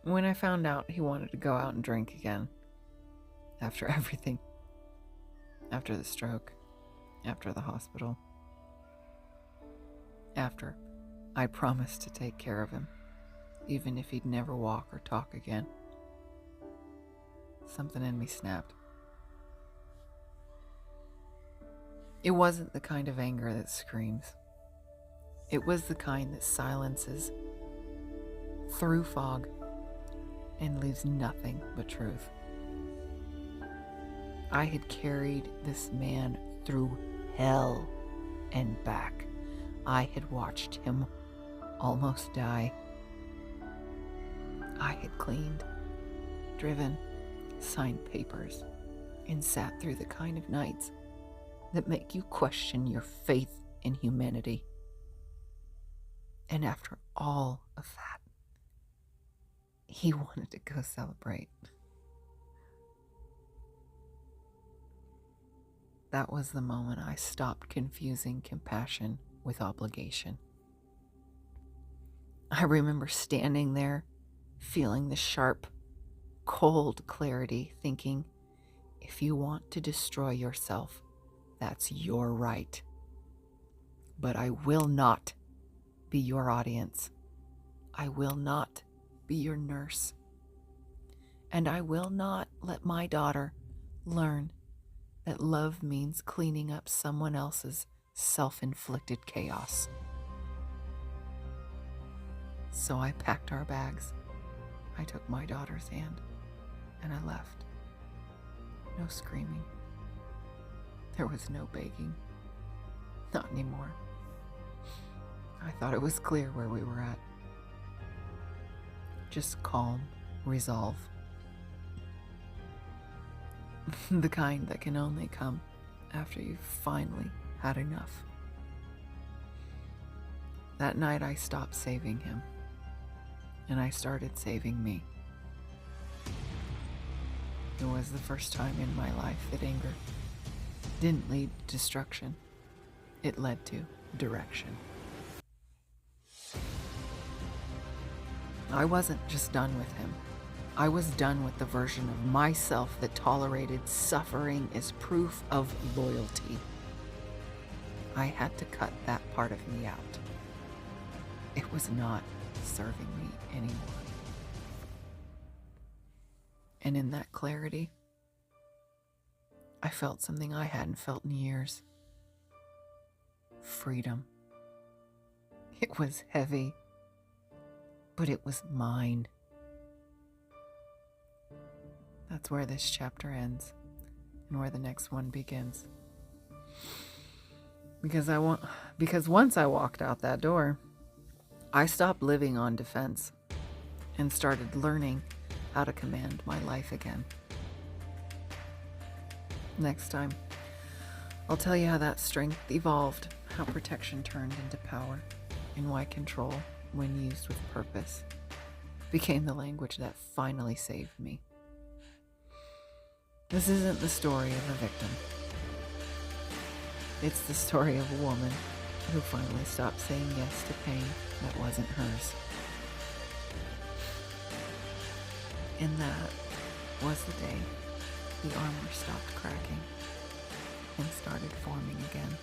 When I found out he wanted to go out and drink again, after everything, after the stroke, after the hospital, after I promised to take care of him, even if he'd never walk or talk again, something in me snapped. It wasn't the kind of anger that screams. It was the kind that silences through fog and leaves nothing but truth. I had carried this man through hell and back. I had watched him almost die. I had cleaned, driven, signed papers, and sat through the kind of nights that make you question your faith in humanity. And after all of that, he wanted to go celebrate. That was the moment I stopped confusing compassion with obligation. I remember standing there, feeling the sharp, cold clarity, thinking, if you want to destroy yourself, that's your right. But I will not be your audience. I will not be your nurse. And I will not let my daughter learn that love means cleaning up someone else's self-inflicted chaos. So I packed our bags. I took my daughter's hand and I left. No screaming. There was no begging. Not anymore. I thought it was clear where we were at. Just calm, resolve. The kind that can only come after you've finally had enough. That night I stopped saving him, and I started saving me. It was the first time in my life that anger didn't lead to destruction. It led to direction. I wasn't just done with him. I was done with the version of myself that tolerated suffering as proof of loyalty. I had to cut that part of me out. It was not serving me anymore. And in that clarity, I felt something I hadn't felt in years. Freedom. It was heavy, but it was mine. That's where this chapter ends and where the next one begins. Because once I walked out that door, I stopped living on defense and started learning how to command my life again. Next time, I'll tell you how that strength evolved, how protection turned into power, and why control, when used with purpose, became the language that finally saved me. This isn't the story of a victim. It's the story of a woman who finally stopped saying yes to pain that wasn't hers. And that was the day the armor stopped cracking and started forming again.